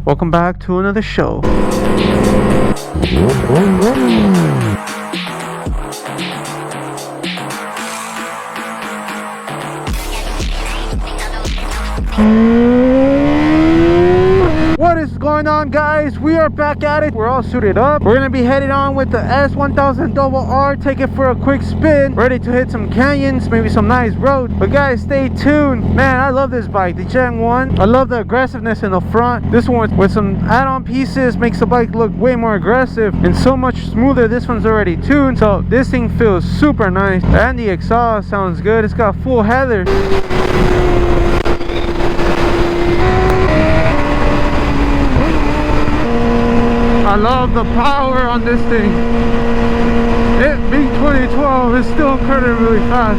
Welcome back to another show. What is going on, guys? We are back at it. We're all suited up. We're gonna be headed on with the S1000rr. Take it for a quick spin, ready to hit some canyons, maybe some nice roads. But guys, stay tuned. Man, I love this bike, the Gen 1. I love the aggressiveness in the front. This one with some add-on pieces makes the bike look way more aggressive and so much smoother. This one's already tuned, so this thing feels super nice. And the exhaust sounds good. It's got full heather. I love the power on this thing. It being 2012 is still incredibly fast.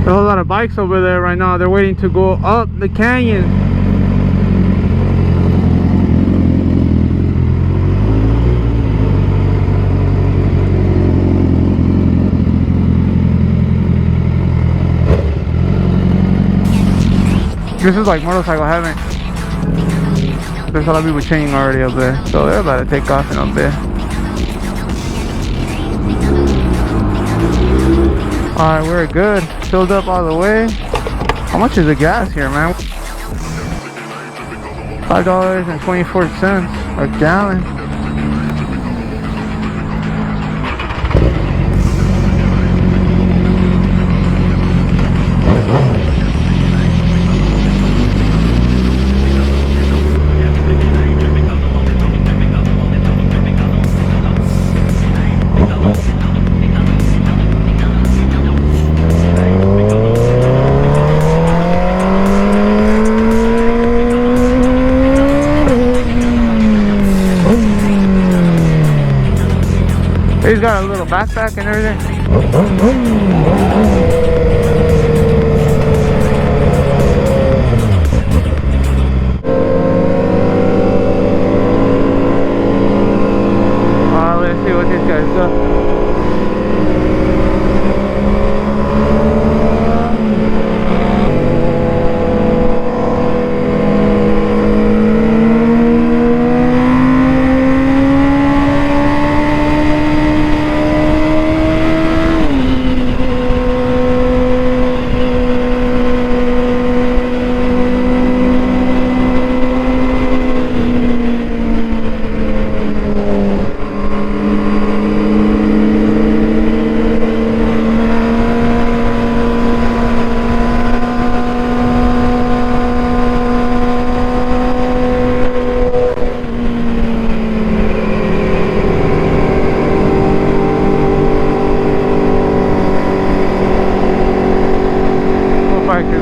There's a lot of bikes over there right now. They're waiting to go up the canyon. This is like motorcycle heaven. There's a lot of people chaining already up there, so they're about to take off in a bit. Alright, we're good. Filled up all the way. How much is the gas here, man? $5.24 a gallon. He's got a little backpack and everything. Let's see what this guy's got.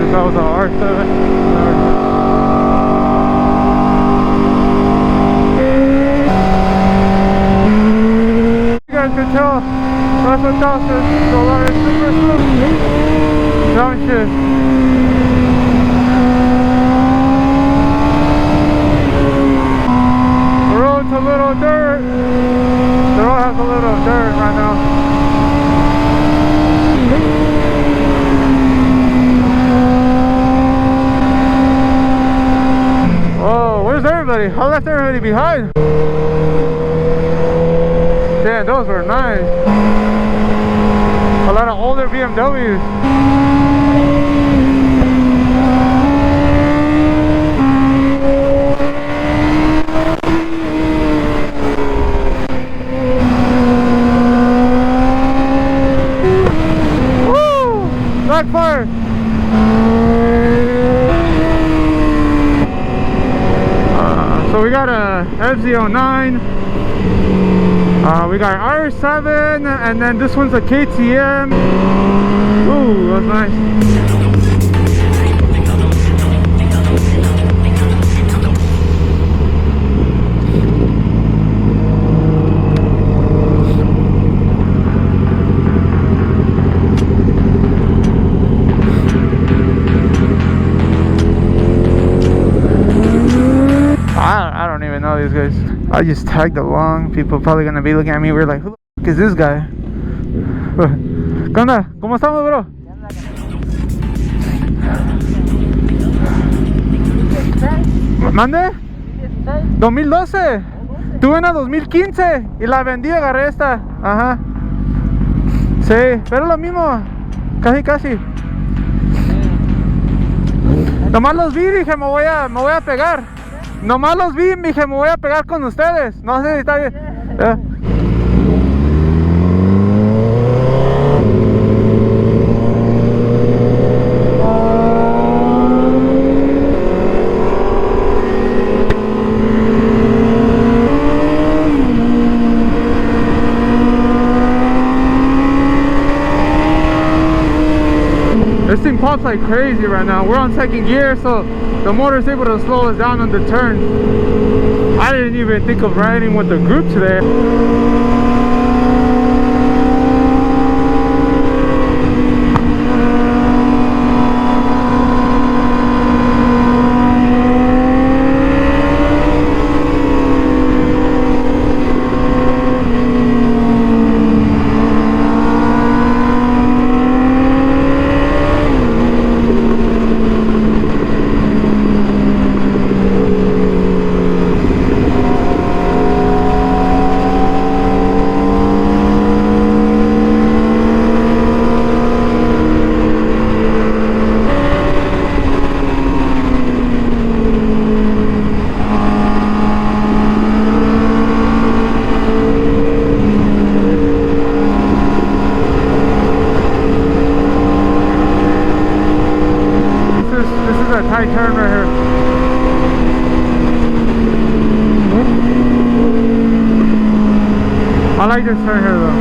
That was an R7. You guys can tell that's what costs us. So a lot of super smooth. Don't shit. The road's a little dirt. The road has a little dirt right now. I left everybody behind. Damn, those were nice. A lot of older BMWs. Woo! Backfire! So we got a FZ09, we got an R7, and then this one's a KTM. Ooh, that's nice. don't even know these guys. I just tagged along. People probably gonna be looking at me. We're like, who the f is this guy? ¿Qué onda? ¿Cómo estamos, bro? ¿Mande? 2012. Tuve una 2015 y la vendí, agarré esta. Ajá. Sí, pero lo mismo. Casi, casi. Nomás los vi, dije, me voy a pegar. Nomás los vi, dije, me voy a pegar con ustedes. No sé si está bien. This thing pops like crazy right now. We're on second gear, so the motor is able to slow us down on the turns. I didn't even think of riding with the group today. Tight turn right here. I like this turn here though.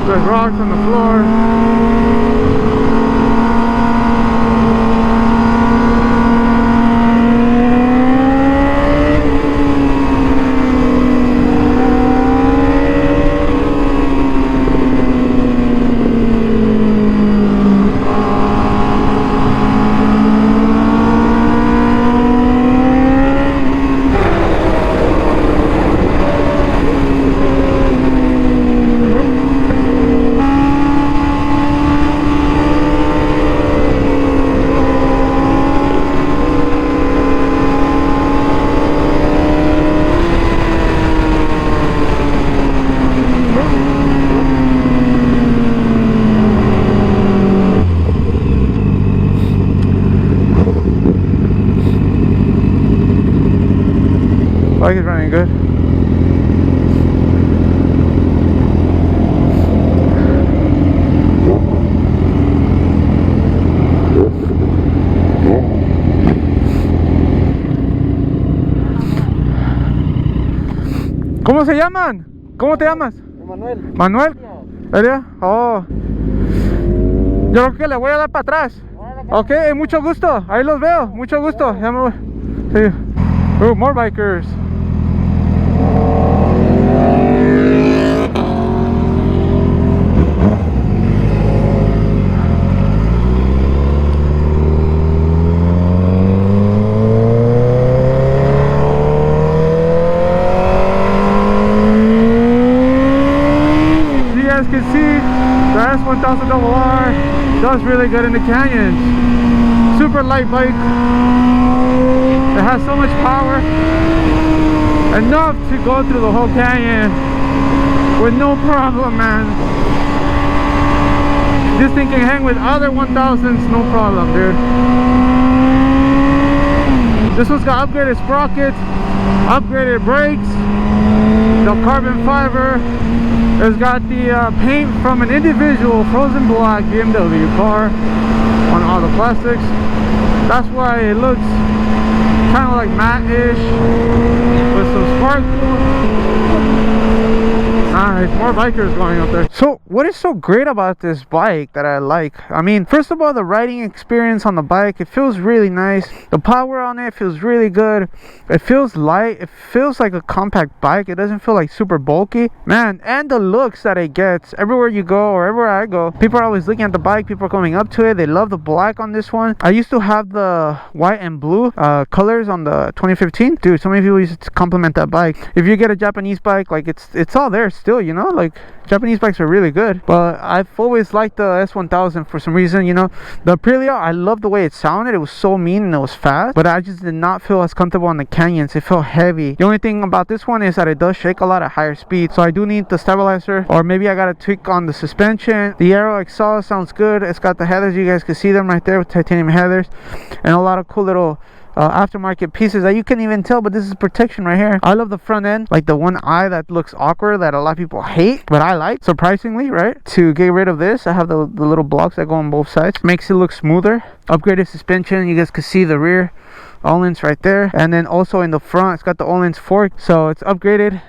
There's rocks on the floor. Bike is running good. ¿Cómo se llaman? ¿Cómo te llamas? Manuel. Manuel. ¿Sería? Oh. Yo creo que le voy a dar para atrás. Ok, mucho gusto. Ahí los veo. Mucho gusto. Ya me voy. Sí. More bikers. As you can see, the S1000rr does really good in the canyons. Super light bike. It has so much power, enough to go through the whole canyon with no problem, man. This thing can hang with other 1000s, no problem, dude. This one's got upgraded sprockets, upgraded brakes, the carbon fiber. It's got the paint from an individual frozen black BMW car on all the plastics. That's why it looks kind of like matte-ish with some sparkle. Nice, more bikers going up there. So what is so great about this bike that I like? I mean, first of all, the riding experience on the bike, it feels really nice. The power on it feels really good. It feels light. It feels like a compact bike. It doesn't feel like super bulky, man. And the looks that it gets everywhere you go or everywhere I go, people are always looking at the bike. People are coming up to it. They love the black on this one. I used to have the white and blue colors on the 2015. Dude, so many people used to compliment that bike. If you get a Japanese bike, like it's all there still, you know, like Japanese bikes are really good. But I've always liked the S1000 for some reason, you know. The Aprilia, I love the way it sounded. It was so mean and it was fast, but I just did not feel as comfortable on the canyons. It felt heavy. The only thing about this one is that it does shake a lot at higher speed, so I do need the stabilizer, or maybe I gotta tweak on the suspension. The aero exhaust sounds good. It's got the headers, you guys can see them right there with titanium headers, and a lot of cool little aftermarket pieces that you can't even tell, but this is protection right here. I love the front end, like the one eye that looks awkward that a lot of people hate, but I like, surprisingly, right? To get rid of this, I have the little blocks that go on both sides. Makes it look smoother. Upgraded suspension, you guys can see the rear Öhlins right there, and then also in the front it's got the Öhlins fork, so it's upgraded,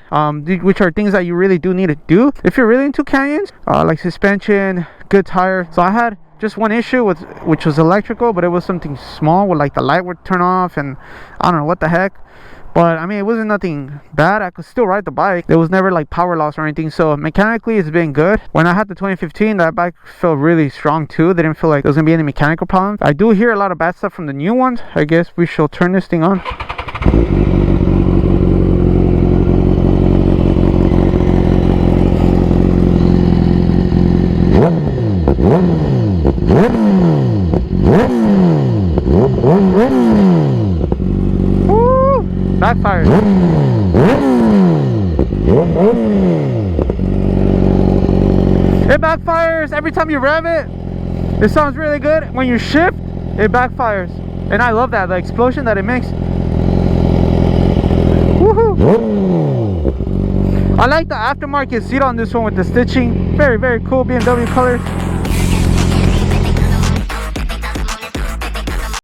which are things that you really do need to do if you're really into canyons, like suspension, good tire. So I had just one issue with, which was electrical, but it was something small where like the light would turn off and I don't know what the heck. But I mean, it wasn't nothing bad. I could still ride the bike. There was never like power loss or anything, so mechanically it's been good. When I had the 2015, that bike felt really strong too. They didn't feel like there was gonna be any mechanical problems. I do hear a lot of bad stuff from the new ones. I guess we shall turn this thing on. Backfires. It backfires every time you rev it. It sounds really good. When you shift, it backfires, and I love that, the explosion that it makes. Woohoo! I like the aftermarket seat on this one with the stitching. Very, very cool BMW color.